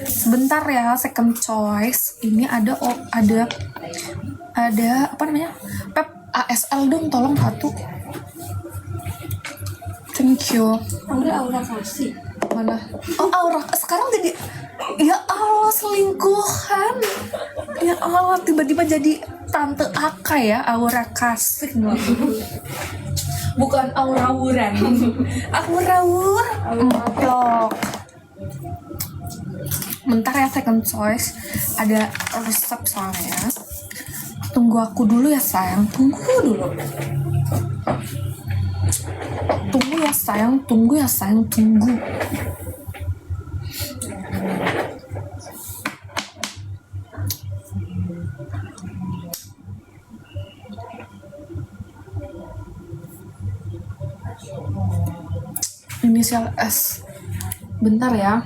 Sebentar ya, second choice. Ini ada apa namanya? Pep ASL dong, tolong satu. Thank you. Aura kasih. Mana? Oh, Aura. Sekarang jadi, ya Allah, selingkuhan. Ya Allah, tiba-tiba jadi Tante Aka ya, Aura kasih. Bukan aurawuran. Aurawur. Vlog. Bentar ya, second choice. Ada resep soalnya. Tunggu aku dulu ya sayang. Tunggu dulu. Tunggu ya sayang. Tunggu ya sayang. Tunggu. Inisial S. Bentar ya.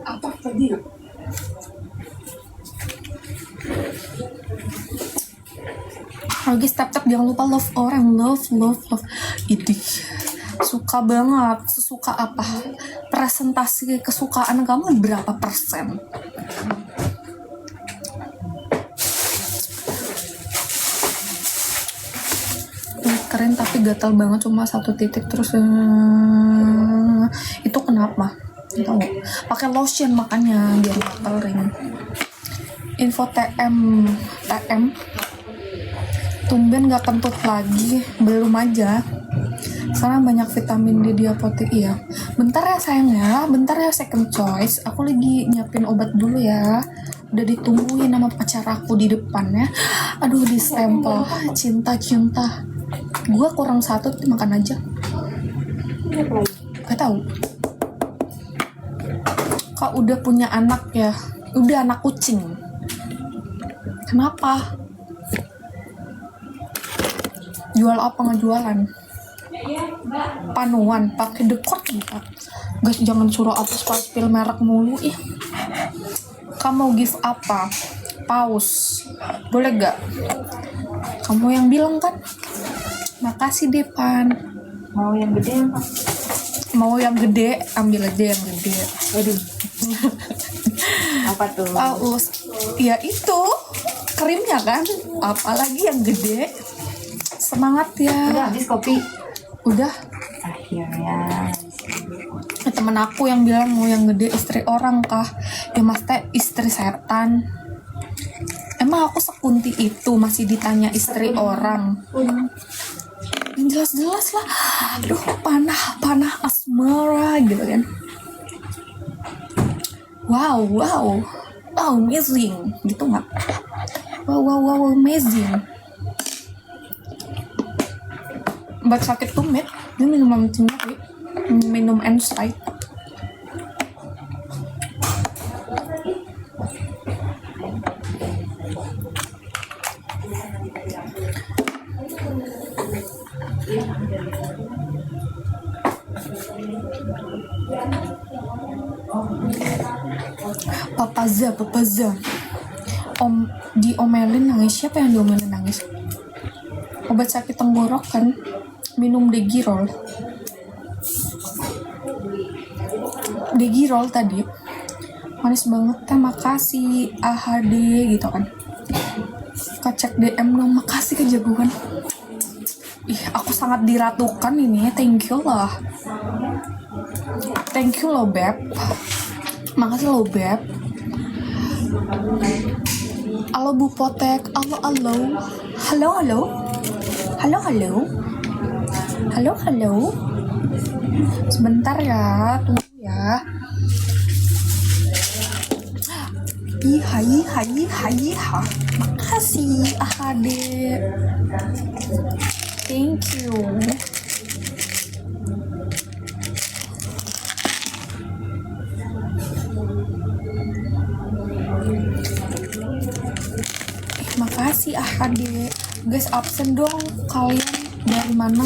Apa tadi? Lagi step jangan lupa love orang, love. Itu suka banget. Sesuka apa? Presentasi kesukaan kamu berapa persen? Keren tapi gatal banget, cuma 1 titik terus. Itu kenapa? Tahu? Pakai lotion makanya biar kering. Info TM. Tumben gak kentut lagi, belum aja. Karena banyak vitamin D di apotek. Iya. Bentar ya sayang ya, bentar ya second choice. Aku lagi nyiapin obat dulu ya. Udah ditungguin sama pacar aku di depan ya. Aduh, di stempel cinta. Gue kurang 1, makan aja. Gak tahu. Kak udah punya anak ya, udah anak kucing. Kenapa? Jual apa ngejualan? Panuan, pakai dekor juga. Guys, jangan suruh aku spill merek mulu ih. Kamu give apa? Paus. Boleh gak? Kamu yang bilang kan? Makasih deh, Pan. Mau yang gede apa? Mau yang gede, ambil aja yang gede. Aduh. Apa tuh? Paus. Ya itu, krimnya kan? Apalagi yang gede. Semangat ya. Udah habis kopi? Udah. Akhirnya. Temen aku yang bilang mau yang gede, istri orang kah? Ya mas teh istri setan. Emang aku sekunti itu masih ditanya istri orang? Jelas-jelas lah. Aduh, panah asmara gitu kan. Wow, amazing gitu nggak? Wow, amazing. Buat sakit tumit, dia minum sendiri, minum Enzyme. Papaza. Diomelin nangis. Siapa yang diomelin nangis? Obat sakit tenggorokan, minum Degirol tadi. Manis banget teh, makasih AHD gitu kan. Kacek DM dong, makasih kejagoan. Ih, aku sangat diratukan ini. Thank you loh Beb. Makasih loh Beb. Halo Bu Potek. Halo. Sebentar ya, tunggu ya. Hai. Makasih AHD. Thank you. Makasih AHD. Guys, absen dong. Kalian dari mana?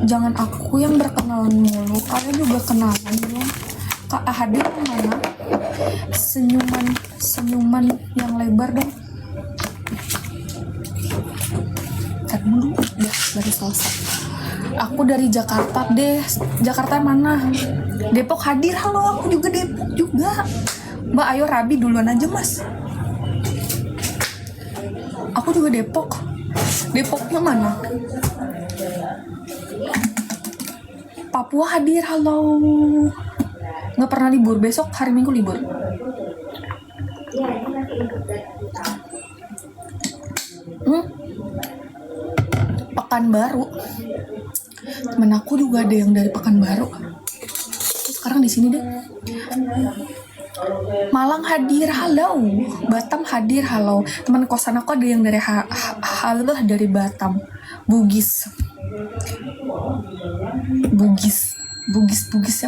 Jangan aku yang berkenalan mulu. Kalian juga kenalan dong. Kak AHD mana? Senyuman yang lebar dong. Ntar dulu. baru selesai. Aku dari Jakarta deh. Jakarta mana? Depok hadir. Halo, aku juga Depok juga. Mbak, ayo Rabi duluan aja mas. Aku juga Depok. Depoknya mana? Papua hadir. Halo. Nggak pernah libur. Besok hari Minggu libur. Pekanbaru. Temen aku juga ada yang dari Pekanbaru. Sekarang di sini deh. Malang hadir, halo. Batam hadir, halo. Teman kosan aku ada yang dari halo dari Batam. Bugisnya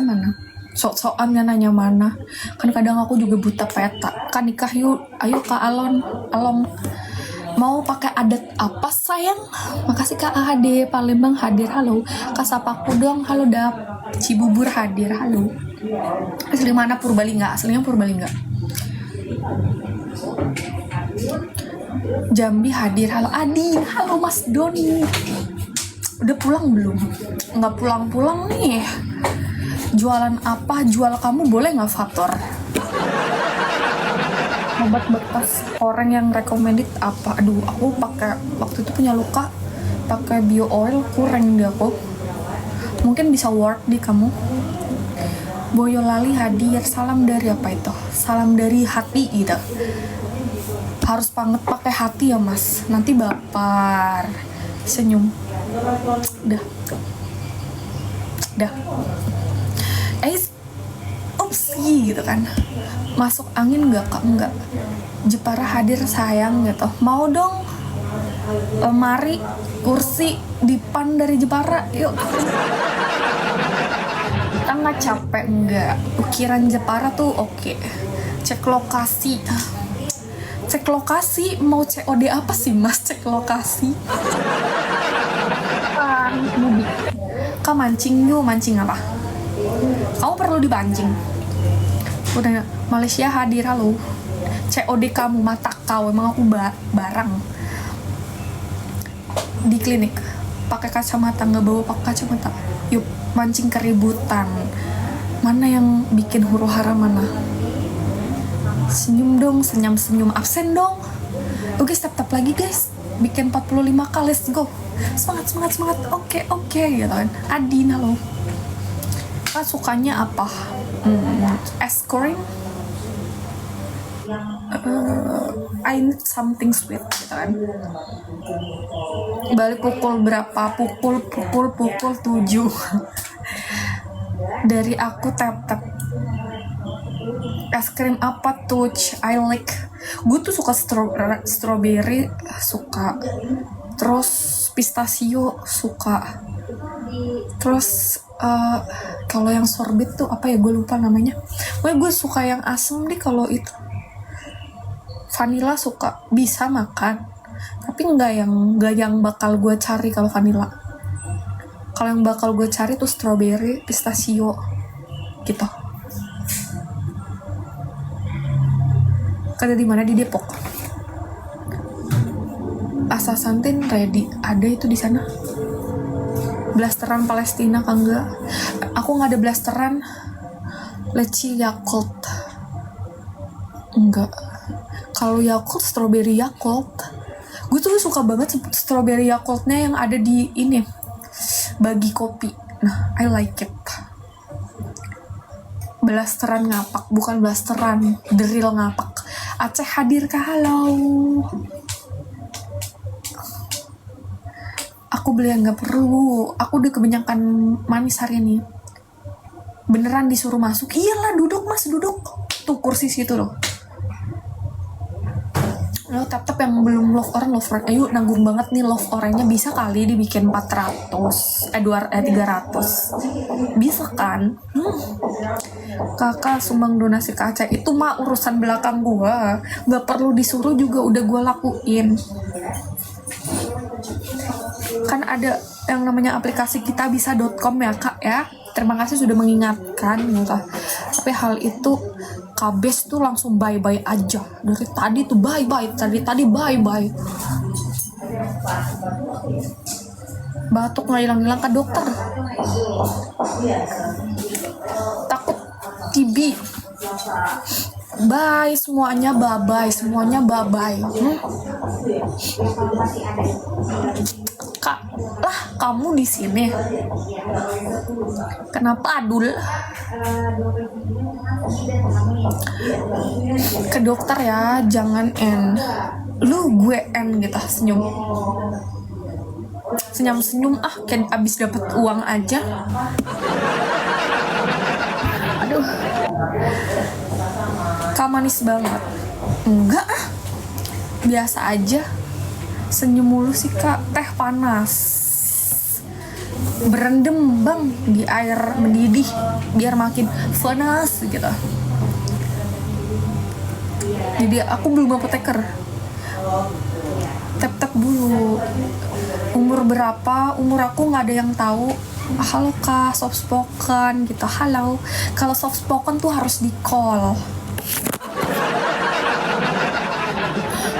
mana? Sok-sokannya nanya mana. Kan kadang aku juga buta peta. Kan nikah yuk, ayo Kak Along. Mau pakai adat apa sayang? Makasih Kak AHD Palembang hadir, halo. Kak Sapaku dong, halo Dap. Cibubur hadir, halo. Asli mana Purbalingga? Aslinya Purbalingga. Jambi hadir, halo Adi, halo Mas Doni. Udah pulang belum? Nggak pulang-pulang nih. Jualan apa? Jual kamu boleh nggak Fator? Obat bekas orang yang recommended apa? Aduh, aku pakai waktu itu punya luka pakai bio oil, kurang di aku. Mungkin bisa work di kamu. Boyolali hadir, salam dari apa itu? Salam dari hati gitu. Harus banget pakai hati ya mas, nanti baper. Senyum. Dah. Upsi gitu kan. Masuk angin nggak Kak? Enggak. Jepara hadir sayang gitu. Mau dong lemari, kursi, dipan dari Jepara. Yuk. Kita nggak capek enggak. Ukiran Jepara tuh oke. Cek lokasi. Cek lokasi mau COD apa sih mas? Cek lokasi. Mudik. Kak mancing yuk, mancing apa? Kamu perlu dipancing. Udah Malaysia hadir, halo. COD kamu mata kau, emang aku barang. Di klinik pakai kacamata, nggak bawa pakai kacamata. Yuk mancing keributan. Mana yang bikin huru hara mana? Senyum dong, senyum absen dong. Oke, step lagi guys. Bikin 45k, let's go. Semangat. Oke, gitu kan. Adin, halo. Kak sukanya apa? Es krim? I need something sweet gitu kan. Balik pukul berapa? Pukul 7. Dari aku tap. Es krim apa tuh? I like. Gue tuh suka strawberry, suka. Terus pistachio suka. Terus kalau yang sorbet tuh apa ya, gue lupa namanya. Gue suka yang asem deh. Kalau itu vanilla suka, bisa makan, tapi nggak yang bakal gue cari kalau vanilla. Kalau yang bakal gue cari tuh strawberry, pistachio gitu. Kerja di mana? Di Depok. Asasantin ready, ada itu di sana. Blasteran Palestina kan enggak? Aku nggak ada blasteran. Leci Yakult enggak. Kalau Yakult strawberry Yakult. Gue tuh suka banget strawberry Yakultnya yang ada di ini bagi kopi. Nah, I like it. Blasteran ngapak, bukan blasteran drill ngapak. Aceh hadir kah? Halo. Aku beli yang nggak perlu. Aku udah kebanyakan manis hari ini. Beneran disuruh masuk. Iyalah, duduk mas, duduk. Tuh kursi situ loh. Lo tap yang belum love orange. Ayo nanggung banget nih love orange-nya. Bisa kali dibikin 300. Bisa kan? Kakak sumbang donasi ke Aceh. Itu mah urusan belakang gua. Nggak perlu disuruh juga udah gua lakuin. Kan ada yang namanya aplikasi kitabisa.com ya kak ya. Terima kasih sudah mengingatkan gitu. Tapi hal itu Kabes tuh langsung bye-bye aja. Dari tadi tuh bye-bye. Tadi bye-bye. batuk nggak hilang-hilang ke dokter. Takut TB. Bye semuanya, bye-bye. Kak, lah kamu di sini. Kenapa Adul? Ke dokter ya, jangan N. Lu gue N gitu, senyum kayak abis dapet uang aja. Aduh, Kak manis banget. Enggak biasa aja. Senyum mulu sih Kak. Teh panas, berendam bang di air mendidih biar makin panas gitu. Jadi aku belum apoteker. Tap dulu. Umur berapa? Umur aku nggak ada yang tahu. Halo Kak, soft spoken gitu. Halo. Kalau soft spoken tuh harus di call.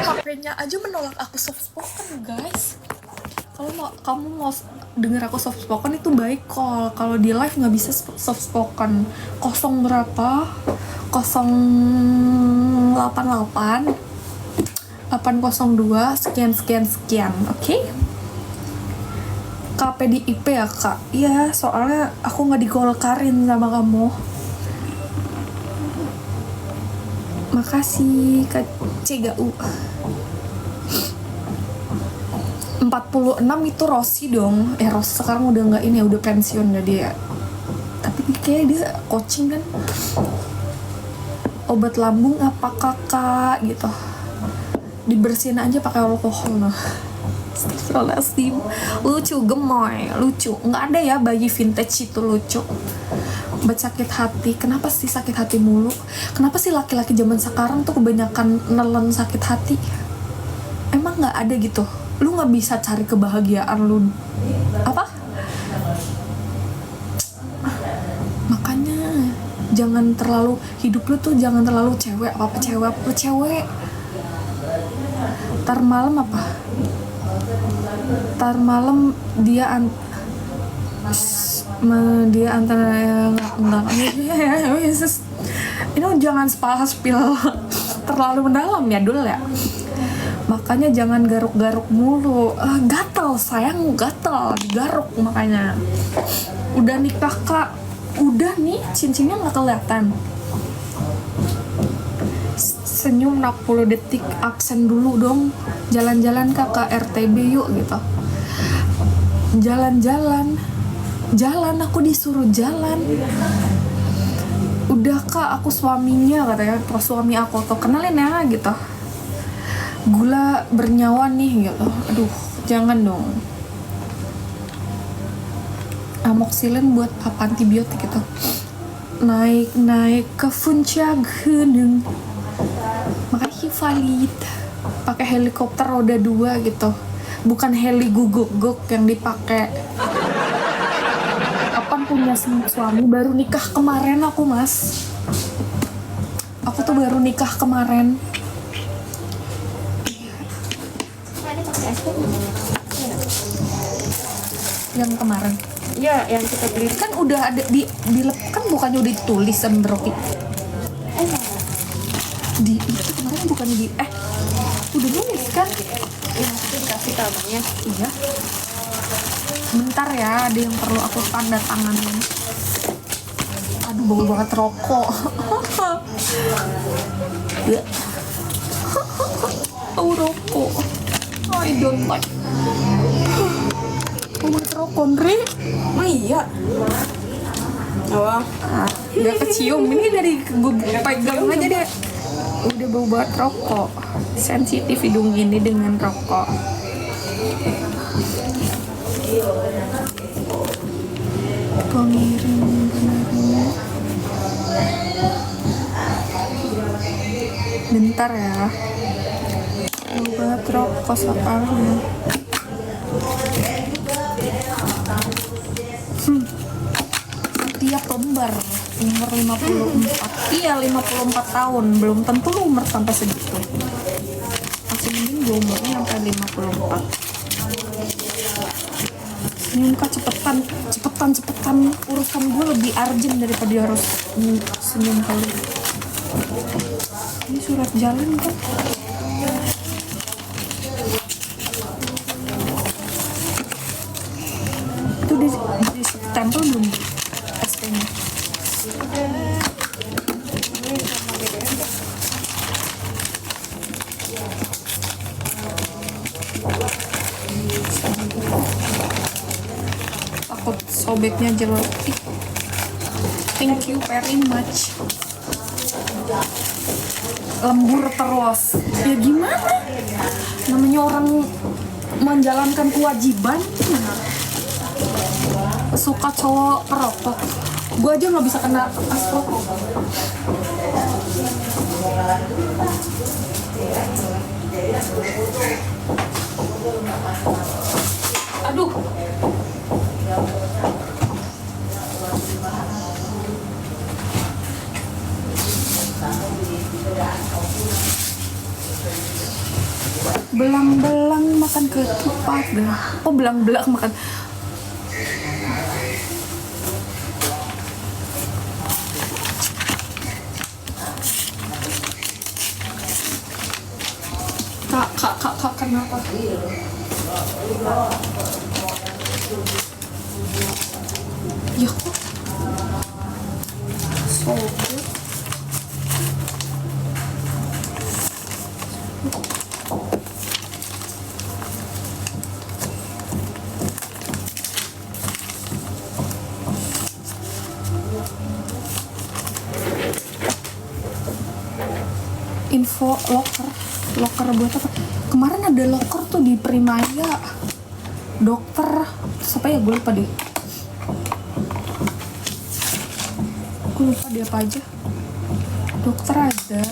HP-nya aja menolak aku soft spoken guys. Kalau kamu mau denger aku soft spoken itu baik call. Kalau di live nggak bisa soft spoken. 0 berapa? 088 802 sekian. Oke? KPDIP ya Kak? Iya, soalnya aku nggak digolkarin sama kamu. Makasih Kak CGU. 46 itu Rossi dong. Rossi sekarang udah nggak ini ya, udah pensiun dah dia. Tapi kayak dia coaching kan. Obat lambung apa Kakak gitu. Dibersihin aja pakai alkohol nah. Astagfirullahaladzim. Lucu, gemoy, lucu. Nggak ada ya bayi vintage itu lucu. Obat sakit hati. Kenapa sih sakit hati mulu? Kenapa sih laki-laki zaman sekarang tuh kebanyakan nelen sakit hati? Emang nggak ada gitu? Lu nggak bisa cari kebahagiaan lu apa? Makanya jangan terlalu, hidup lu tuh jangan terlalu cewek cewek. Tar malam dia antara enggak ini jangan spill terlalu mendalam ya Dul ya. Makanya jangan garuk-garuk mulu. Gatel sayang, digaruk makanya. Udah nikah Kak, udah nih cincinnya nggak kelihatan. Senyum 60 detik, absen dulu dong. Jalan-jalan Kak ke RTB yuk gitu. Jalan, aku disuruh jalan. Udah Kak, aku suaminya katanya, suami aku tuh kenalin ya gitu. Gula bernyawa nih gitu. Aduh, jangan dong. Amoxicillin buat apa, antibiotik gitu. Naik ke puncak gunung. Makanya valid pakai helikopter roda 2 gitu, bukan heli guguk yang dipakai. Apaan punya suami baru nikah kemarin aku mas. Aku tuh baru nikah kemarin. Yang kemarin Ya, yang kita beli. kan udah ada di kan bukannya udah ditulis sama Rocky. Di itu kemarin bukannya udah nulis kan? Ya, itu dikasih kabarnya. Iya. Bentar ya, ada yang perlu aku tanda tanganin. Aduh, bau banget rokok. Bau rokok. I don't like. Bau banget rokok, Ndri. Oh iya. Oh. Udah kecium. Ini dari gue pegang aja deh. Udah bau banget rokok. Sensitif hidung ini dengan rokok. Pengirim benernya. Bentar ya. Bau banget rokok soalnya. Tiap lembar umur 54. Iya 54 tahun. Belum tentu lu umur sampai segitu. Masih mending gue umurnya sampai 54. senyum kak, cepetan, urusan gue lebih urgent daripada dia harus senyum kali. Ini surat jalan kan. Itu di tempel belum ST-nya? Takut sobeknya jelek. Thank you very much. Lembur terus. Ya gimana? Namanya orang menjalankan kewajiban. Suka cowok perokok. Gue aja nggak bisa kena as rokok. Aduh. Belang-belang makan ketupat dah. Oh, belang-belang makan. Kak, kenapa? Ya kok so good. Info loker buat apa? Kemarin ada loker tuh di Primaya. Dokter siapa ya, gue lupa deh. Gue lupa dia apa aja. Dokter ada,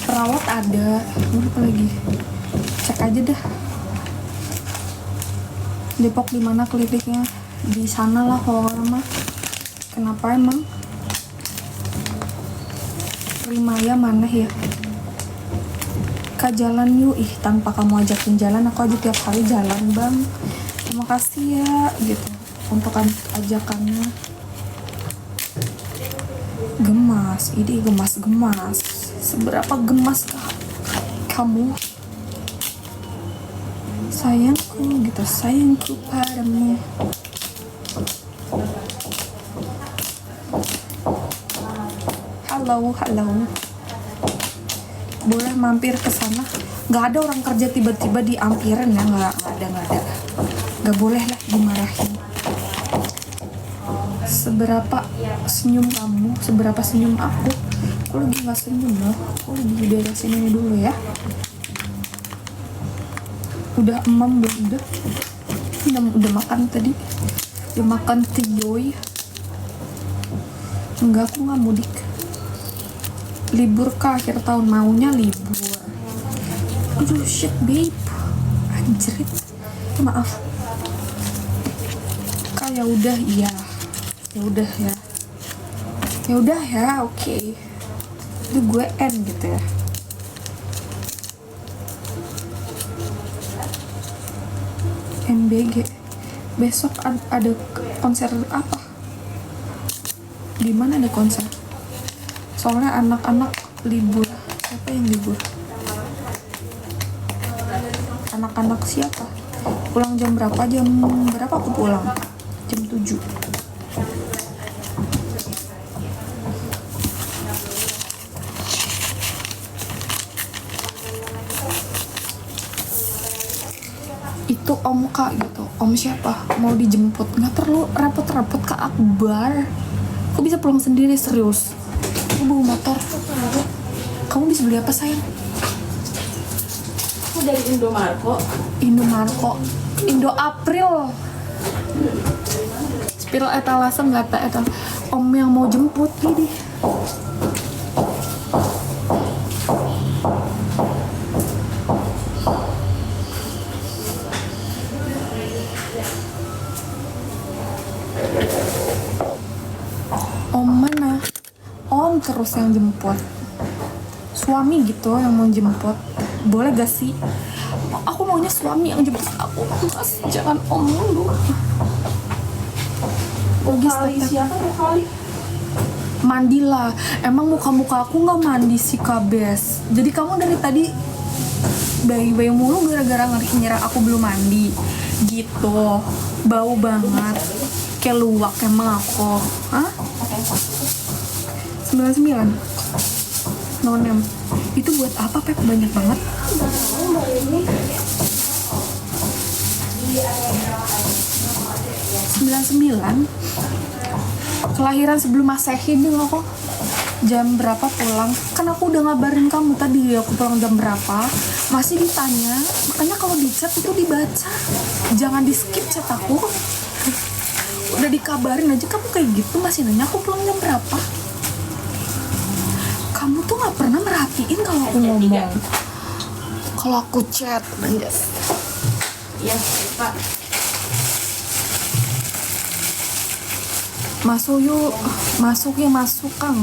perawat ada, gue lupa lagi. Cek aja dah. Depok di mana kliniknya? Di sana lah kalau orang mah. Kenapa emang? Primaya mana ya? Kak jalan yuk. Ih, tanpa kamu ajakin jalan aku aja tiap hari jalan bang. Terima kasih ya gitu untuk ajakannya. Gemas, ini gemas. Seberapa gemas kamu? Sayangku gitu, sayangku padamu. Halo. Boleh mampir ke sana? Nggak ada orang kerja tiba-tiba diampirin ya, nggak ada. Nggak boleh lah dimarahin. Seberapa senyum kamu, seberapa senyum aku lagi nggak senyum loh. Aku lagi beresin ini dulu ya. Udah emam belum? Udah makan tadi. Udah makan tidoy. Enggak, aku nggak mudik. Libur ke akhir tahun, maunya libur. Aduh shit babe, anjrit. Maaf kak, ya udah ya oke. Itu gue end gitu ya. MBG besok ada konser apa? Di mana ada konser? Soalnya anak-anak libur. Siapa yang libur? Anak-anak siapa? Pulang jam berapa? Jam berapa aku pulang? Jam 7. Itu om kak gitu. Om siapa? Mau dijemput. Nggak perlu repot-repot Kak Akbar. Aku bisa pulang sendiri, serius. Aku bawa motor. Kamu bisa beli apa sayang? Aku dari Indomarko. Indo April. Spiral etalase nggak etal. Om yang mau jemput gini. Om mana? Om terus yang jemput. Suami gitu yang mau jemput. Boleh gak sih? Aku maunya suami yang jemput aku, mas. Jangan om dulu. Logis Siapa mau kali? mandilah. Emang muka-muka aku nggak mandi sih Kabes. Jadi kamu dari tadi bayi-bayi mulu gara-gara ngira aku belum mandi gitu. Bau banget kayak luwak emang aku. Hah? 99 nonem itu buat apa Pep? Banyak banget. Sembilan kelahiran sebelum Masehi nih loh kok. Jam berapa pulang? Kan aku udah ngabarin kamu tadi aku pulang jam berapa. Masih ditanya, makanya kalau di chat itu dibaca. Jangan di skip chat aku. Udah dikabarin aja kamu kayak gitu masih nanya aku pulang jam berapa. Kamu tuh nggak pernah merhatiin kalau aku ngomong. Kalau aku chat, anjas. Iya, Pak. Masuk yuk, masuk ya masuk Kang.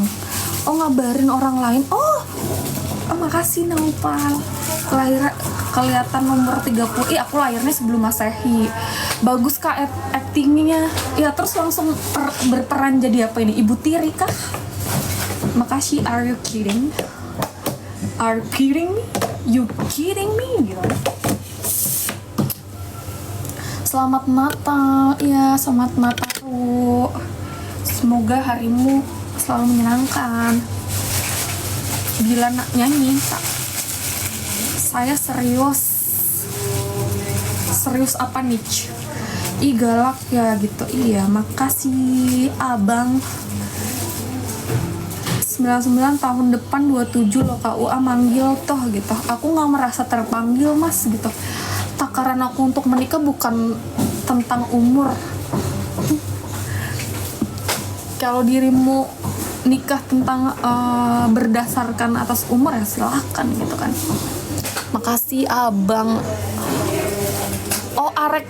Oh ngabarin orang lain. Oh makasih Naupal. Kelihatan nomor 30. Aku lahirnya sebelum Masehi. Bagus Kak actingnya. Ya terus langsung berperan jadi apa ini? Ibu tiri kah? Makasih. Are you kidding? Are you kidding me? You kidding me? Gitu. Selamat Natal. Ya selamat Natal. Semoga harimu selalu menyenangkan. Bila nyanyi, saya serius. Serius apa nih? Ih galak ya gitu. Iya, makasih abang. 99 tahun depan 27 loh KUA manggil toh gitu. Aku nggak merasa terpanggil mas gitu. Takaran aku untuk menikah bukan tentang umur. Kalau dirimu nikah tentang berdasarkan atas umur ya silahkan gitu kan. Makasih abang. Oh arek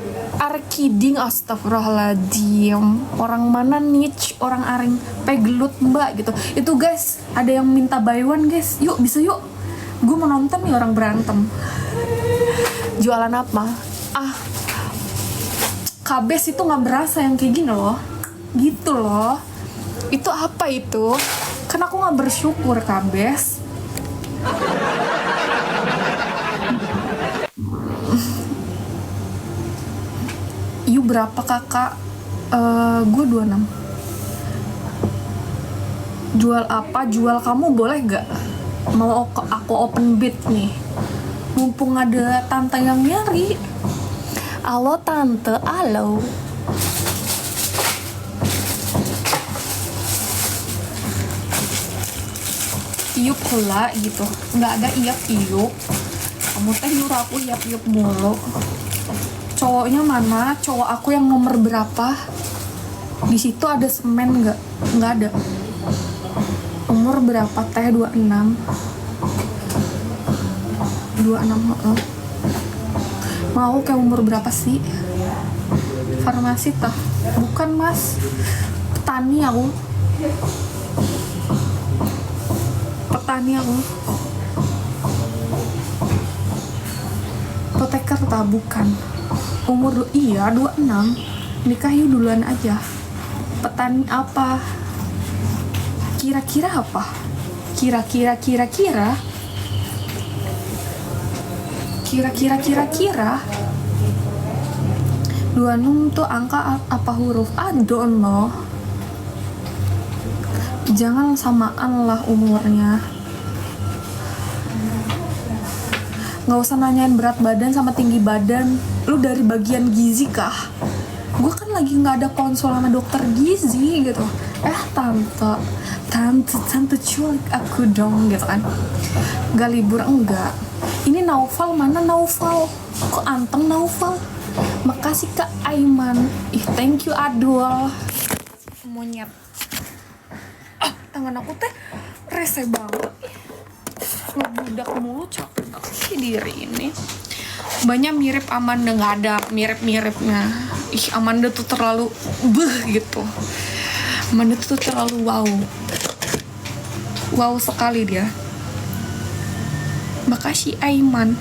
kidding, astagfirullahaladzim. Orang mana nih? Orang areng pegelut mbak gitu. Itu guys, ada yang minta buy one guys. Yuk bisa yuk. Gue mau nonton nih orang berantem. Jualan apa? Kabes itu nggak berasa yang kayak gini loh. Gitu loh. Itu apa itu? Kan aku nggak bersyukur Kabes. Yu berapa kakak? Gue 26. Jual apa? Jual kamu boleh gak? Mau aku open bid nih. Mumpung ada tante yang nyari. Halo tante, halo. Iup pula gitu. Nggak ada iup. Kamu teh nyuruh aku iup mulu. Cowoknya mana? Cowok aku yang nomor berapa? Di situ ada semen nggak? Nggak ada. Umur berapa teh? 26. 26. Mau kayak umur berapa sih? Farmasi tah? Bukan mas. Petani aku. Apoteker tah? Bukan. Umur iya 26. Nikah yuk duluan aja. Petani apa? Kira-kira apa? Kira-kira 26 tuh angka apa huruf? I don't know. Jangan samaan lah umurnya. Nggak usah nanyain berat badan sama tinggi badan. Lu dari bagian gizi kah? Gue kan lagi nggak ada konsul sama dokter gizi gitu. Tante culik aku dong gitu kan. Nggak libur enggak. Ini Naufal mana Naufal? Kok anteng Naufal? Makasih Kak Aiman. Thank you Adul. Monyet. Tangan aku teh rese banget. Ngebudak mulu capek banget sih diri ini. Banyak mirip Amanda, nggak ada mirip-miripnya. Amanda tuh terlalu gitu. Amanda tuh terlalu wow sekali dia. Makasih Aiman.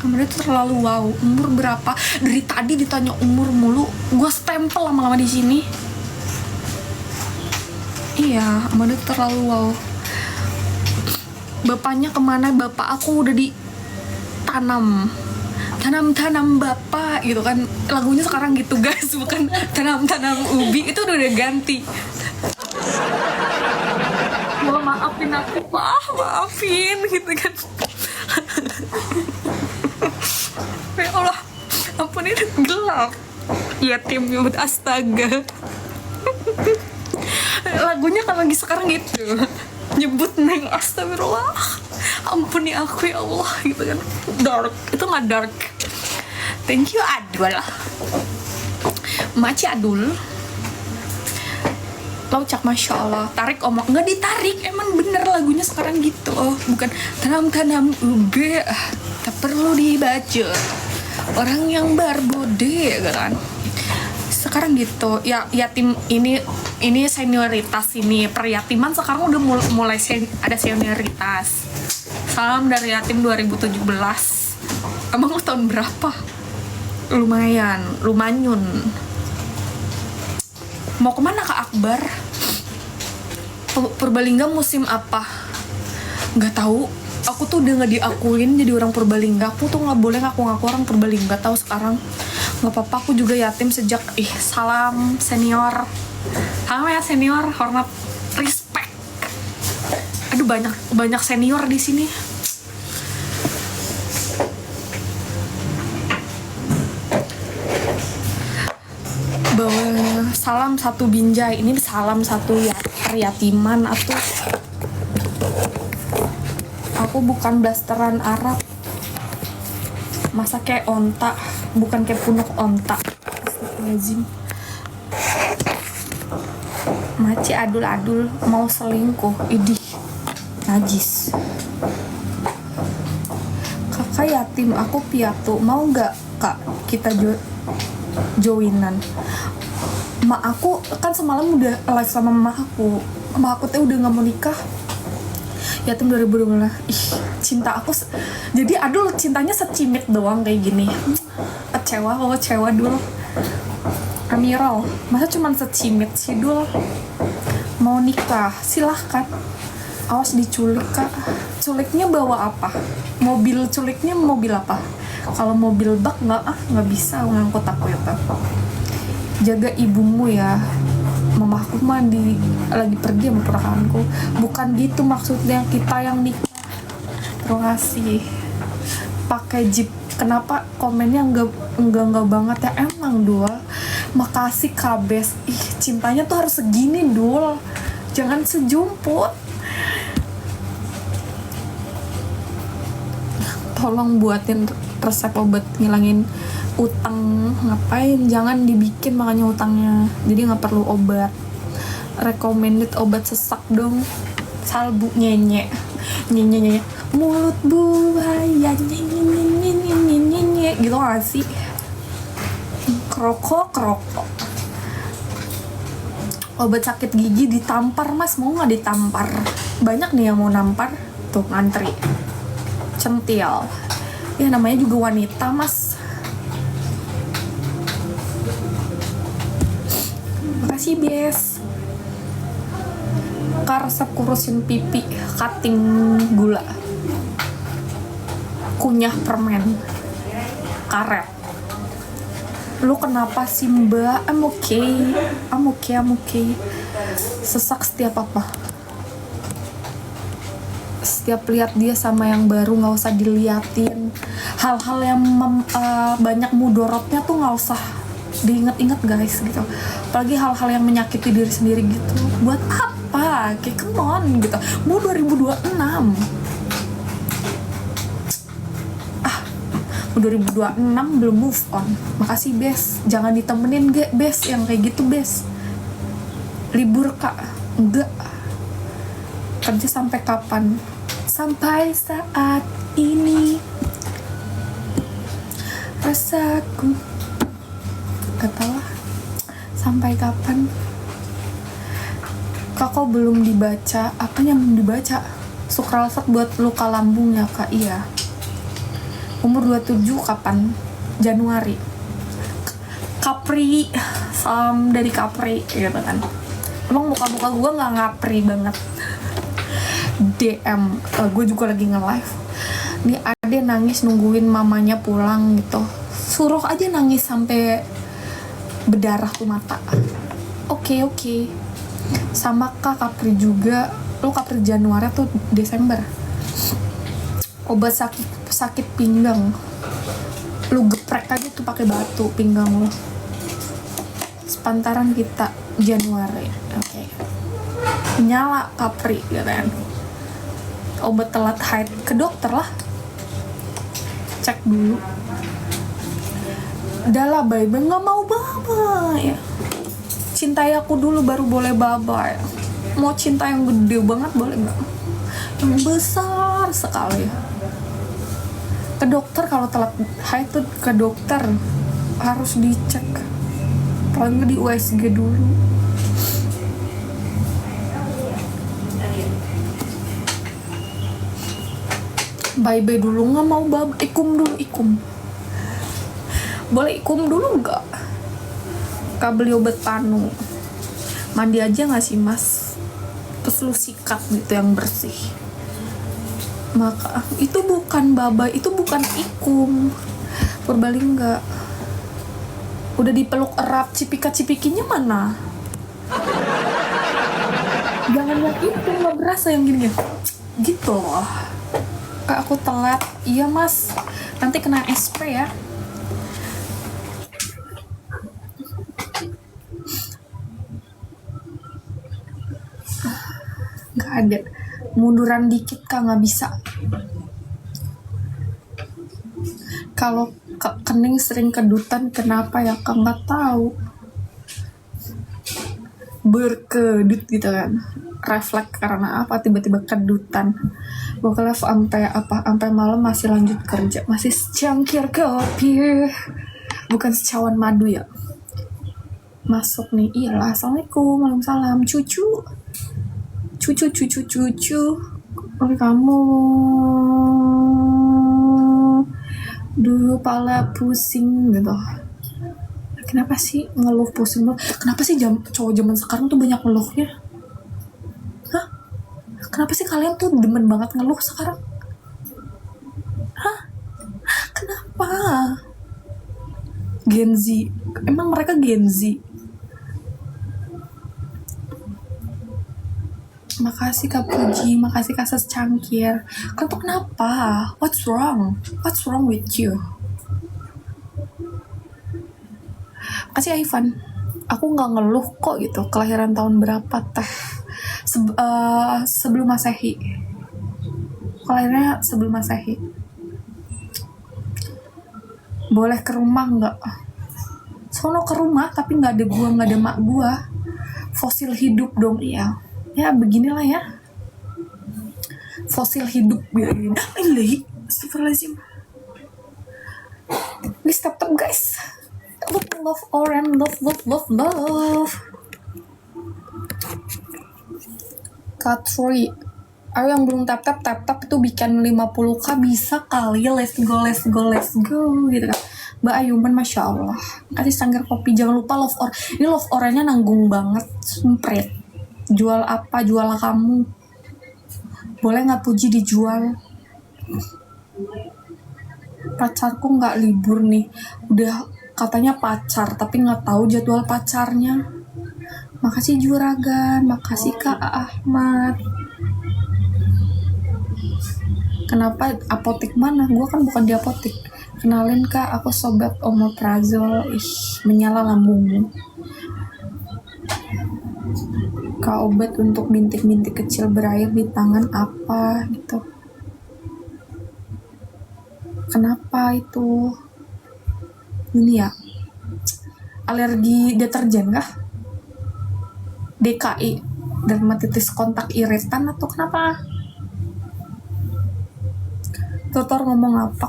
Amanda tuh terlalu wow. Umur berapa? Dari tadi ditanya umur mulu. Gue stempel lama-lama di sini. Iya, Amanda tuh terlalu wow. Bapaknya kemana? Bapak aku udah ditanam. Tanam bapak gitu kan. Lagunya sekarang gitu guys, bukan tanam ubi. Itu udah ganti. Wah, maafin aku, Pak. Maafin gitu kan. Ya Allah, ampun, ini gelap. Yatim nyebut astaga. Lagunya kan lagi sekarang gitu, nyebut neng astagfirullah, ampuni aku ya Allah gitu kan. Dark, itu nggak dark. Thank you Adul, Maci Adul. Laucak masya Allah, tarik omong nggak ditarik, emang bener lagunya sekarang gitu. Oh, bukan tanam ubi, tak perlu dibaca. Orang yang berbode kan. Sekarang gitu ya, yatim ini senioritas, ini peryatiman sekarang udah mulai ada senioritas. Salam dari yatim 2017. Emang lu tahun berapa? Lumayan mau kemana Kak Akbar? Purbalingga musim apa? Nggak tahu. Aku tuh udah nggak diakuin jadi orang Purbalingga. Aku tuh nggak boleh ngaku orang Purbalingga, tahu sekarang. Nggak apa-apa, aku juga yatim sejak salam senior. Salam ya senior, hormat, respect. Aduh, banyak senior di sini. Bawa salam satu Binjai. Ini salam satu ya peryatiman atau aku bukan blasteran Arab. Masa kayak onta, bukan kayak punuk onta. Astagfirullahaladzim. Maci Adul mau selingkuh. Idih, najis. Kakak yatim, aku piatu. Mau nggak Kak kita joinan? Mak aku kan semalam udah live sama mama aku. Mama aku tuh udah nggak mau nikah. Yatim 2012. Ih, cinta aku jadi Adul cintanya secimit doang kayak gini. Kecewa dulu. Amirul, masa cuman secimit sih Dul? Mau nikah, silahkan. Awas diculik Kak. Culiknya bawa apa? Culiknya mobil apa? Kalau mobil bak nggak bisa ngangkut aku ya Pak. Jaga ibumu ya. Mamaku mah lagi pergi sama ponakanku. Bukan gitu maksudnya, kita yang nikah. Terima kasih. Pakai jeep. Kenapa komennya enggak banget ya? Emang Dul. Makasih Kabes. Ih, cintanya tuh harus segini Dul. Jangan sejumput. Tolong buatin resep obat ngilangin utang. Ngapain, jangan dibikin makanya utangnya, jadi nggak perlu obat. Recommended obat sesak dong. Salbu nyenye mulut buaya nyenye gitu gak sih? Kroko obat sakit gigi ditampar Mas, mau nggak ditampar? Banyak nih yang mau nampar tuh, ngantri. Centil ya, namanya juga wanita Mas. Makasih Bes. Resep kurusin pipi, cutting gula, kunyah permen, karet. Lu kenapa sih Mbak? I'm okay. Sesak setiap apa? Setiap lihat dia sama yang baru nggak usah diliatin. Hal-hal yang banyak mudorotnya tuh nggak usah diinget-inget guys gitu. Apalagi hal-hal yang menyakiti diri sendiri gitu. Buat apa? Kayak come on gitu. Mau 2026. 2026 belum move on. Makasih Bes. Jangan ditemenin Bes yang kayak gitu Bes. Libur Kak. Enggak. Kerja sampai kapan? Sampai saat ini rasaku. Gak tau lah. Sampai kapan? Kok belum dibaca? Apanya belum dibaca? Sukralfat buat luka lambung ya Kak? Iya. Umur 27 kapan? Januari. Capri, salam dari Capri gitu kan. Emang muka-muka gue gak ngapri banget. DM, gue juga lagi nge-live. Nih Ade nangis nungguin mamanya pulang gitu. Suruh aja nangis sampai berdarah tuh mata. Oke. Sama Kak Capri juga. Lu Capri Januari tuh Desember. Obat sakit pinggang. Lu geprek aja tuh pakai batu pinggang lu. Sepantaran kita Januari. Oke. Nyala Capri gitu kan. Obat telat haid ke dokter lah. Cek dulu. Udah lah bye nggak mau baba ya. Cintai aku dulu baru boleh baba ya. Mau cinta yang gede banget boleh nggak? Yang besar sekali. Ke dokter kalau telat haid tuh ke dokter harus dicek. Paling nggak di USG dulu. Bye dulu nggak mau baba. Ikum dulu. Boleh ikum dulu nggak? Kak beli obat panu. Mandi aja nggak sih mas? Terus lu sikat gitu yang bersih. Maka itu bukan baba, itu bukan ikum. Purbalingga. Udah dipeluk erat, cipika-cipikinya mana? Jangan lihat itu, nggak berasa yang gini. Gitu loh. Kak aku telat. Iya mas, nanti kena SP ya. Gak ada. Munduran dikit Kak, nggak bisa. Kalau kening sering kedutan kenapa ya Kak? Nggak tahu. Berkedut gitu kan. Refleks karena apa tiba-tiba kedutan. Gue sampai malam masih lanjut kerja, masih secangkir kopi, bukan secawan madu ya. Masuk nih, iyalah. Assalamualaikum, waalaikumsalam. Cucu. Oleh kamu. Dulu pala pusing gitu. Kenapa sih ngeluh pusing? Kenapa sih cowok zaman sekarang tuh banyak ngeluhnya? Hah? Kenapa sih kalian tuh demen banget ngeluh sekarang? Hah? Kenapa? Gen Z. Emang mereka Gen Z? Makasih Kak Puji, makasih Kak Secangkir. Kalian tuh kenapa? What's wrong? What's wrong with you? Makasih Ivan. Aku nggak ngeluh kok gitu. Kelahiran tahun berapa teh? Sebelum Masehi. Kelahirannya sebelum Masehi. Boleh ke rumah nggak? Sono ke rumah tapi nggak ada gua, nggak ada mak gua. Fosil hidup dong ya. Ya beginilah ya. Fosil hidup begini. Astagfirullahaladzim. Please stop guys. Love orange, love. Katri. Ayo yang belum tap itu bikin 50k bisa kali. Let's go gitu kan. Mbak Ayuman, Masya Allah. Kasih sanggar kopi. Jangan lupa love or. Ini love orange-nya nanggung banget. Sumpret. Jual apa? Jual kamu. Boleh nggak Puji dijual? Pacarku nggak libur nih. Udah katanya pacar, tapi nggak tahu jadwal pacarnya. Makasih Juragan, makasih Kak Ahmad. Kenapa apotek mana? Gua kan bukan di apotek. Kenalin Kak, aku sobat omeprazol. Menyala lambungmu. Kak obat untuk bintik-bintik kecil berair di tangan apa gitu. Kenapa itu? Ini ya. Alergi deterjen kah? DKI, dermatitis kontak iritan atau kenapa? Tutor ngomong apa?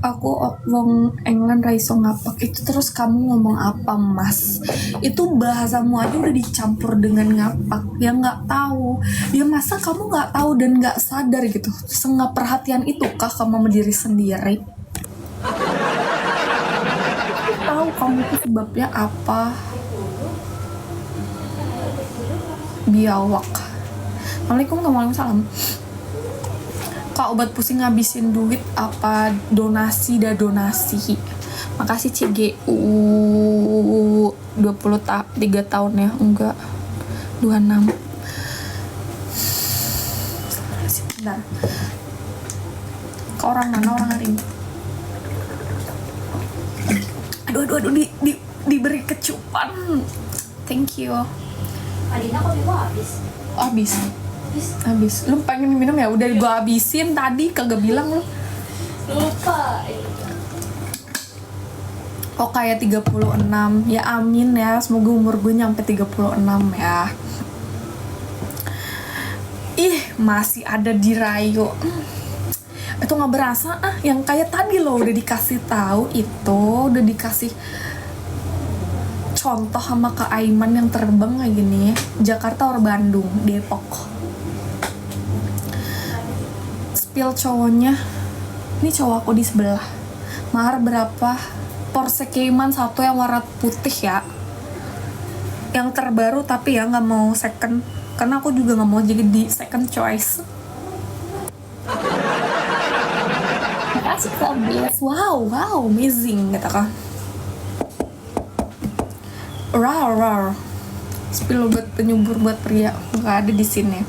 Aku wong England raiso ngapak. Itu terus kamu ngomong apa mas? Itu bahasamu aja udah dicampur dengan ngapak. Ya nggak tahu. Ya masa kamu nggak tahu dan nggak sadar gitu? Senggak perhatian itu kah kamu sama diri sendiri? tahu kamu itu sebabnya apa. Biawak. Waalaikumsalam. Kak, obat pusing ngabisin duit apa? Donasi. Makasih CGU 3 tahun ya. Enggak, 26. Bentar. Ke orang mana orang hari ini? Aduh, diberi kecupan. Thank you. Adina kok ibu habis? Habis. Lu pengen minum ya? Udah gua habisin tadi, kagak bilang lu. Lupa. Oh, kayak 36. Ya amin ya, semoga umur gue nyampe 36 ya. Ih, masih ada di Rayo. Itu nggak berasa yang kayak tadi loh, udah dikasih tahu itu, udah dikasih contoh sama Kak Aiman yang terbang kayak gini. Jakarta or Bandung, Depok. Spill cowoknya. Ini cowok aku di sebelah. Mahar berapa? Porsche Cayman 1 yang warna putih ya. Yang terbaru tapi ya nggak mau second. Karena aku juga nggak mau jadi di second choice. Makasih Kak Bless. Wow, amazing gitu kan. Rar. Spill obat penyubur buat pria nggak ada di sini.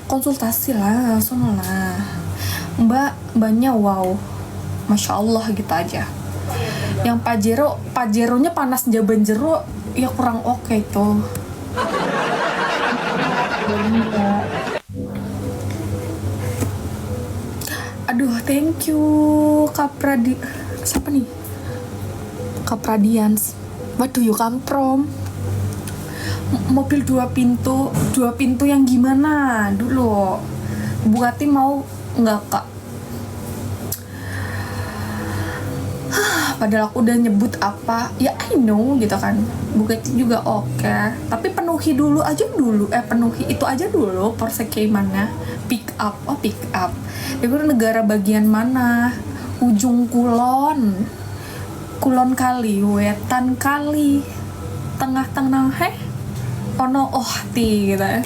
Konsultasi lah, langsung lah. Mbaknya wow, masya Allah gitu aja. Yang Pajeronya panas jaban jero ya kurang oke tuh. Aduh, thank you Kak siapa nih? Kak Pradians. What do you come from? Mobil 2 pintu yang gimana dulu? Bugatti mau nggak Kak? Padahal aku udah nyebut apa ya, I know gitu kan. Bugatti juga oke. Tapi penuhi itu aja dulu Porsche Cayman-nya. Pick up. Dia negara bagian mana? Ujung Kulon kali, wetan kali, tengah-tengah ono ti gitu ya.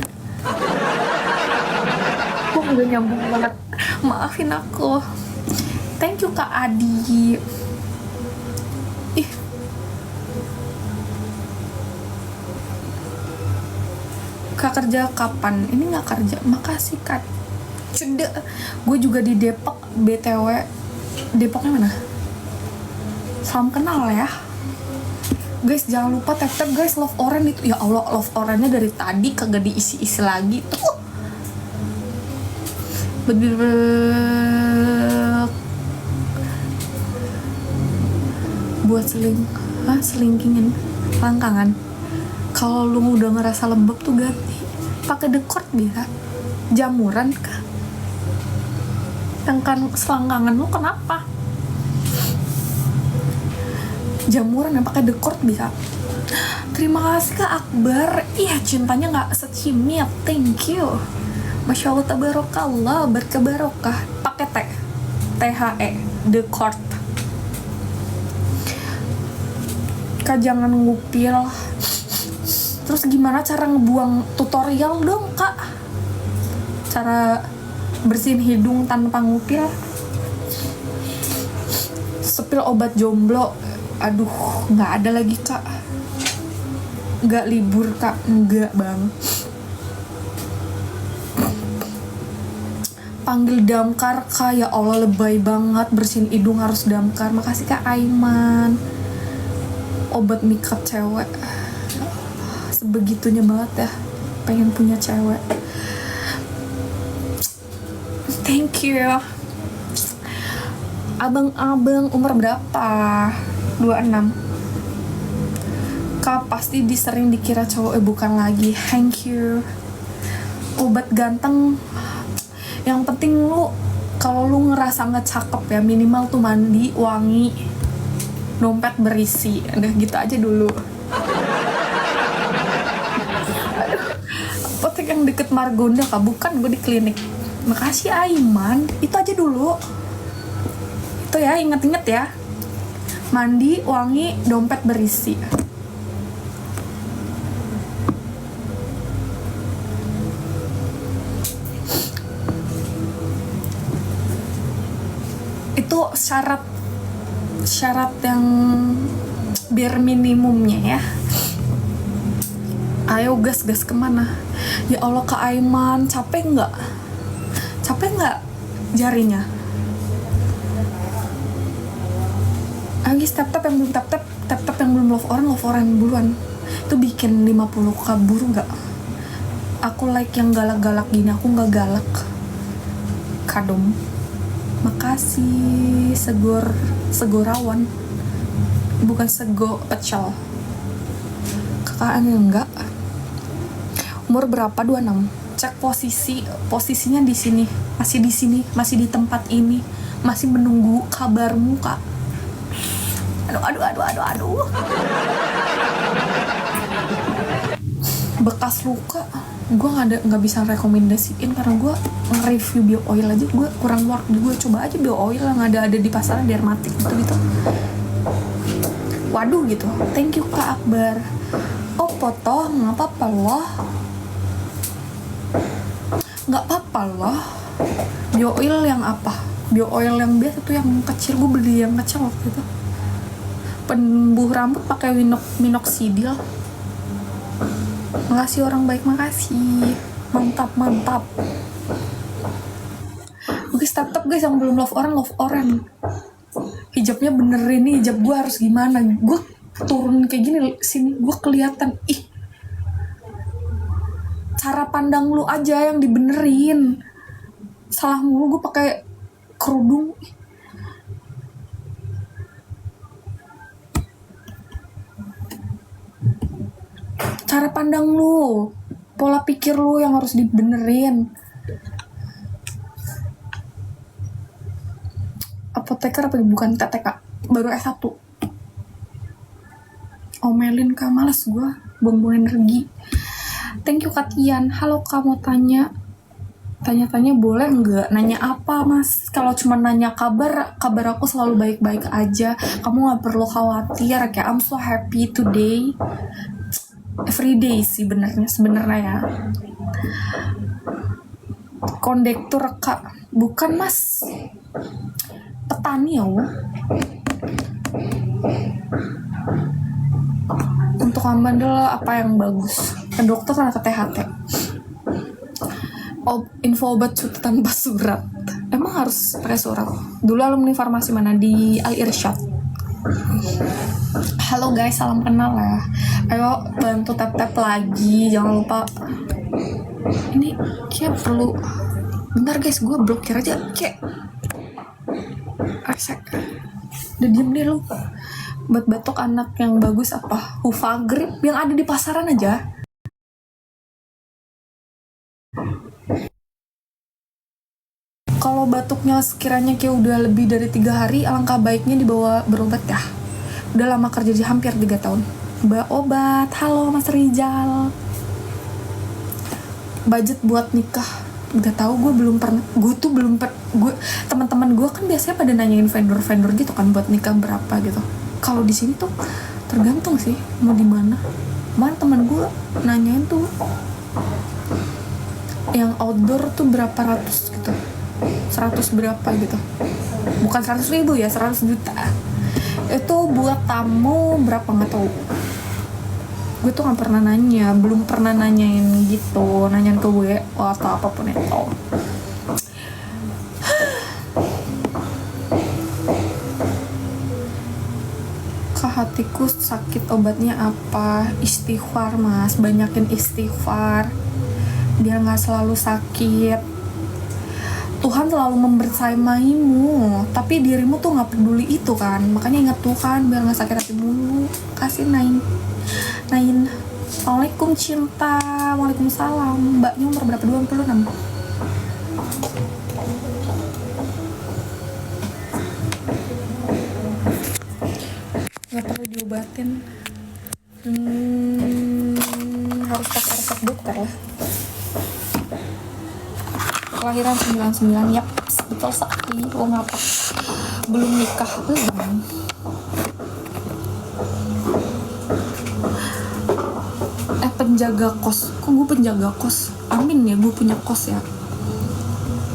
Kok udah nyambung banget. Maafin aku. Thank you Kak Adi. Kak kerja kapan? Ini nggak kerja. Makasih Kak. Cedek. Gue juga di Depok. BTW Depoknya mana? Salam kenal ya. Guys, jangan lupa tap guys love orange itu. Ya Allah, love orange-nya dari tadi kagak diisi-isi lagi tuh. Buat selingkingin langkangan. Kalau lu udah ngerasa lembab tuh ganti pakai dekort bisa. Jamuran kah? Yang kan selangkangan lu kenapa? Jamuran yang pakai dekort bisa. Terima kasih Kak Akbar. Iya, cintanya nggak secimit. Thank you. Masya Allah, tabarakallah, berkebarokah. Pakai THE dekort. Kak jangan ngupil. Terus gimana cara ngebuang? Tutorial dong Kak. Cara bersihin hidung tanpa ngupil. Sepil obat jomblo. Aduh, nggak ada lagi Kak. Nggak libur Kak, nggak bang. Panggil damkar Kak, ya Allah lebay banget. Bersihin hidung harus damkar. Makasih Kak Aiman. Obat mikat cewek. Sebegitunya banget ya, pengen punya cewek. Thank you. Abang-abang umur berapa? 26. Kak pasti disering dikira cowok, bukan lagi. Thank you. Obat ganteng. Yang penting kalau lu ngerasa nggak cakep ya, minimal tuh mandi, wangi, dompet berisi. Udah gitu aja dulu. Apotek yang deket Margonda Kak, bukan, gue di klinik. Makasih Aiman. Itu aja dulu. Itu ya, inget-inget ya. Mandi, wangi, dompet berisi. Itu syarat yang bare minimumnya ya. Ayo gas kemana? Ya Allah, Kak Aiman, capek nggak jarinya? Guys, tap yang belum tap yang belum love oran duluan. Itu bikin 50 kabur nggak? Aku like yang galak-galak gini, aku nggak galak. Kadom. Makasih segorawan. Bukan sego pecel. Kakak enggak. Umur berapa? 26. Cek posisinya di sini, masih di tempat ini, masih menunggu kabarmu, Kak. Aduh. Bekas luka, gue nggak bisa rekomendasiin karena gue nge-review bio oil aja gue kurang waktu. Gue coba aja bio oil yang ada di pasaran dermatik gitu. Waduh gitu. Thank you Kak Akbar. Oh foto, nggak apa-apa loh. Bio oil yang apa? Bio oil yang biasa tuh yang kecil, gue beli yang kecil waktu itu. Penumbuh rambut pakai minoxidil. Makasih orang baik, makasih. Mantap. Oke, stop guys yang belum love oran. Hijabnya bener ini, hijab gue harus gimana? Gue turun kayak gini sini, gue kelihatan. Cara pandang lu aja yang dibenerin. Salah mulu gue pakai kerudung. Cara pandang lu, pola pikir lu yang harus dibenerin. Apoteker apa bukan TTK? Baru S1. Omelin Kak, males gue buang energi. Thank you Katian. Halo Kak, mau tanya boleh nggak? Nanya apa Mas? Kalau cuma nanya kabar aku selalu baik-baik aja. Kamu nggak perlu khawatir. Kayak I'm so happy today. Everyday sih sebenarnya ya. Kondektur Kak, bukan Mas. Petani ya. Untuk ambandel apa yang bagus? Ke dokter sama ke THT. Info obat cuti tanpa surat. Emang harus pakai surat? Dulu alumni farmasi mana? Di Al Irsyad. Halo guys, salam kenal ya. Ayo bantu tap lagi, jangan lupa. Ini kayak perlu. Bentar guys, gue blokir aja. Kayak Arsek. Udah diem deh lu. Buat batuk anak yang bagus apa? Hufagrip yang ada di pasaran aja. Kalau batuknya sekiranya kayak udah lebih dari 3 hari, alangkah baiknya dibawa berobat ya. Udah lama kerja di hampir 3 tahun. Mbak obat, halo Mas Rizal. Budget buat nikah, nggak tahu, gue belum pernah. Teman-teman gue kan biasanya pada nanyain vendor gitu kan buat nikah berapa gitu. Kalau di sini tuh tergantung sih mau di mana. Kemarin teman gue nanyain tuh yang outdoor tuh berapa ratus gitu. 100 berapa gitu, bukan 100.000 ya, 100 juta. Itu buat tamu berapa nggak tahu. Gue tuh nggak pernah nanya, belum pernah nanyain gitu, nanyain ke gue atau apapun itu. Kak, hatiku sakit, obatnya apa? Istighfar Mas, banyakin istighfar biar nggak selalu sakit. Tuhan selalu membersamaimu, tapi dirimu tuh nggak peduli itu kan. Makanya ingat Tuhan biar nggak sakit hati mulu. Kasih Nain. Assalamualaikum cinta. Waalaikumsalam. Mbaknya umur berapa? 26. Nggak perlu diobatin. Harus pakai resep dokter lah. Kelahiran 99, yap, betul sekali. Lo ngapa belum nikah? penjaga kos. Kok gue penjaga kos? Amin ya gue punya kos ya.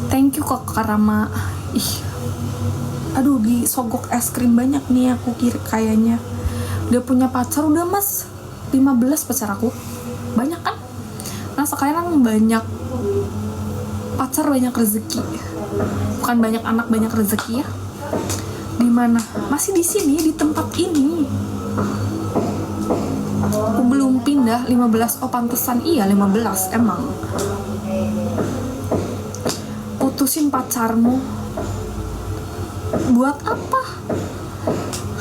Thank you kok Karama. Ih, aduh disogok es krim banyak nih aku kira kayaknya. Udah punya pacar udah mas 15 pacar aku. Banyak kan? Nah sekarang banyak pacar banyak rezeki. Bukan banyak anak banyak rezeki ya. Di mana? Masih di sini di tempat ini. Aku belum pindah 15. Oh pantesan iya 15 emang. Putusin pacarmu buat apa?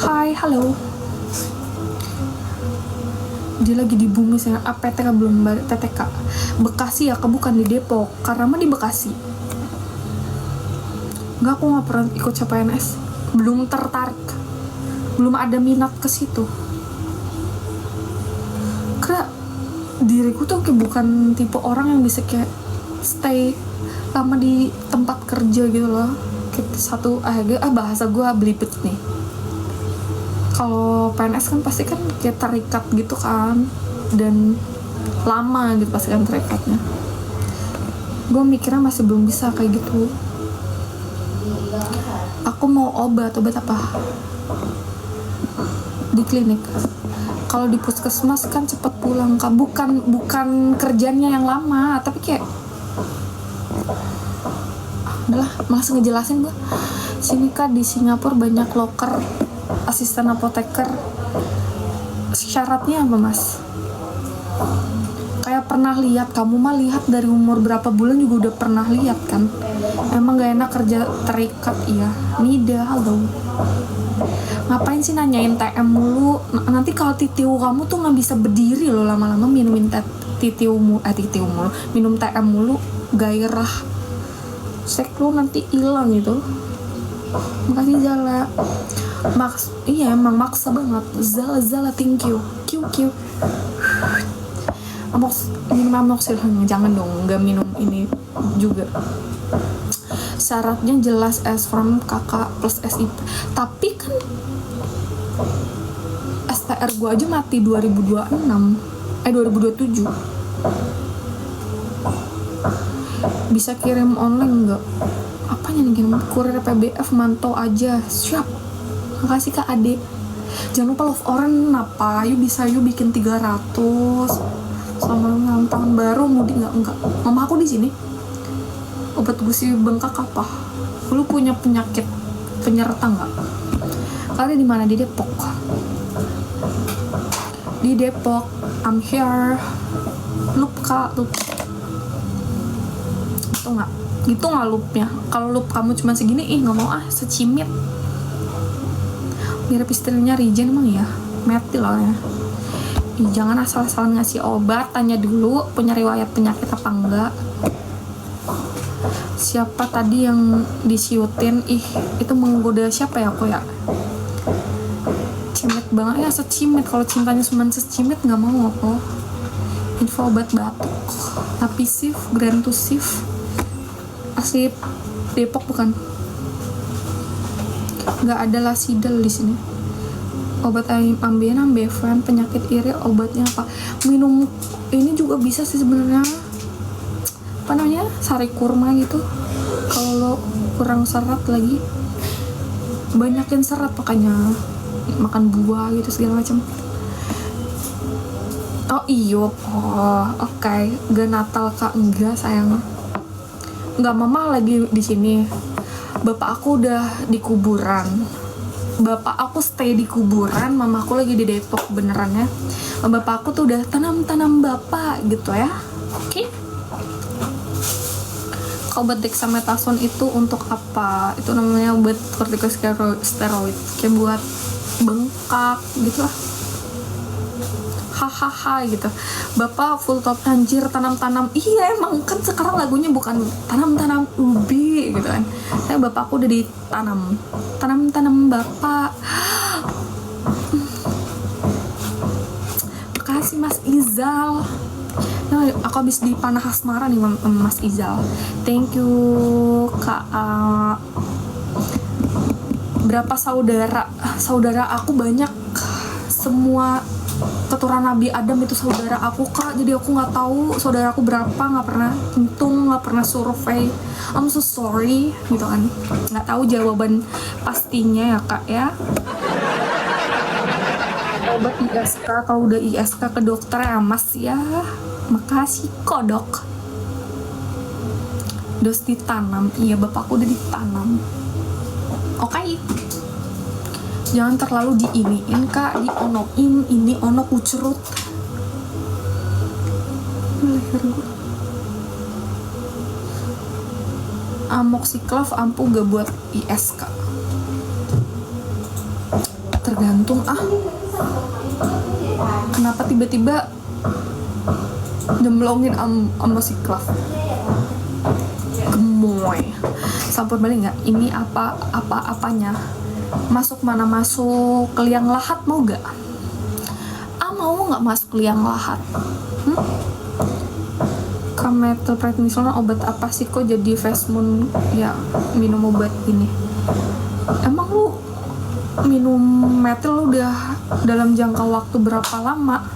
Hai, halo. Dia lagi di bumi saya. PTK belum balik. TTK Bekasi ya, bukan di Depok. Karena mah di Bekasi. Enggak, aku nggak pernah ikut CPNS. Belum tertarik. Belum ada minat ke situ. Karena diriku tuh kayak bukan tipe orang yang bisa kayak stay lama di tempat kerja gitu loh. Kayak satu bahasa gue belibet nih. Kalau PNS kan pasti kan kayak terikat gitu kan, dan lama gitu pasti kan terikatnya. Gue mikirnya masih belum bisa kayak gitu. Aku mau obat apa? Di klinik. Kalau di puskesmas kan cepet pulang kan, bukan kerjanya yang lama, tapi kayak udahlah, malas ngejelasin gue. Sini kan di Singapura banyak loker asisten apoteker. Syaratnya apa mas? Kayak pernah lihat, kamu mah lihat dari umur berapa bulan juga udah pernah lihat kan. Emang gak enak kerja terikat. Iya Nida, halo. Ngapain sih nanyain TM mulu? Nanti kalau titiw kamu tuh gak bisa berdiri loh lama-lama minumin titiw mulu, minum TM mulu, gairah sek lu nanti hilang gitu. Makasih Zala. Iya emang maksa banget. Zala thank you. Q minum amoxicillin, jangan dong, nggak minum ini juga. Syaratnya jelas S from kakak plus SIP. Tapi kan STR gue aja mati 2027. Bisa kirim online nggak? Apanya nih kirim? Kurir PBF mantau aja. Siap. Makasih Kak Ade. Jangan lupa love orange apa? Yuk bisa yuk bikin 300. Selama tahun baru mudik enggak. Mama aku di sini. Obat gusi bengkak apa? Lu punya penyakit penyerta enggak? Kalian di mana? Di Depok. Di Depok. I'm here. Lup Kak, lup. Itu enggak? Gitu enggak lupnya? Kalau lup kamu cuma segini, enggak mau secimit. Mirip istilahnya Regen emang ya? Metil lah ya. Jangan asal-asalan ngasih obat, tanya dulu punya riwayat penyakit apa enggak. Siapa tadi yang disiutin? Itu menggoda siapa ya aku ya? Cimit banget ya, secimit. Kalau cintanya cuma secimit nggak mau aku. Info obat batuk, Napisif, Grantusif. Asli Depok bukan? Nggak ada Lasidal di sini. Obat ambien, ambevan, penyakit iri, obatnya apa? Minum ini juga bisa sih sebenarnya. Apa namanya? Sari kurma gitu. Kalau kurang serat lagi, banyakin serat makanya. Makan buah gitu segala macam. Oh iya, oke. Gak Natal Kak, enggak sayang. Enggak, mama lagi di sini. Bapak aku udah di kuburan. Bapak aku stay di kuburan, mama aku lagi di Depok beneran ya. Bapak aku tuh udah tanam bapak gitu ya. Oke. Obat dexamethasone itu untuk apa? Itu namanya obat corticosteroid, kayak buat bengkak gitu lah. Hahaha gitu. Bapak full top anjir tanam. Iya emang kan sekarang lagunya bukan tanam ubi gitu kan. Saya bapakku udah ditanam bapak. Makasih Mas Izal. Nah, aku habis dipanah asmara nih Mas Izal. Thank you Kak. Berapa saudara aku banyak, semua keturunan Nabi Adam itu saudara aku kak, jadi aku nggak tahu saudaraku berapa, nggak pernah hitung, nggak pernah survei. I'm so sorry gitu kan, nggak tahu jawaban pastinya ya kak ya. Obat ISK, kalau udah ISK ke dokter ya mas ya, makasih kok dok. Dos ditanam, iya bapakku udah ditanam. Oke. Jangan terlalu diiniin kak, dionoin, ini ono kucerut. Leher gue. Amoxiclav ampuh gak buat IS kak? Tergantung Kenapa tiba-tiba jemblongin Amoxiclav? Gemoy. Sampur balik nggak? Ini apanya? Masuk mana? Masuk ke liang lahat mau gak? Mau nggak masuk liang lahat? Methylprednisolone obat apa sih kok jadi Vesmoon ya minum obat ini? Emang lu minum metil udah dalam jangka waktu berapa lama?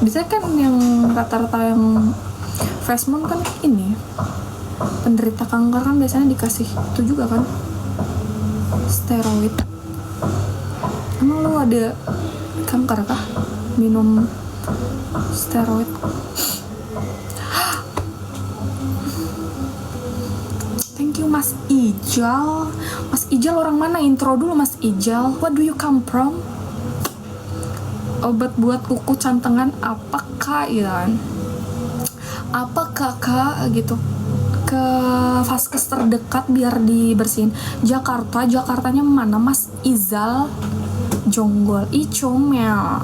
Biasanya kan yang rata-rata yang Vesmoon kan ini penderita kanker kan biasanya dikasih itu juga kan, steroid. Emang lu ada kanker kah minum steroid? Thank you Mas Ijal. Mas Ijal orang mana? Intro dulu Mas Ijal. Where do you come from? Obat buat kuku cantengan apa kak ya kan? Apa kakak gitu? Ke vaskes terdekat biar dibersihin. Jakartanya mana Mas Izal? Jonggol. Comel.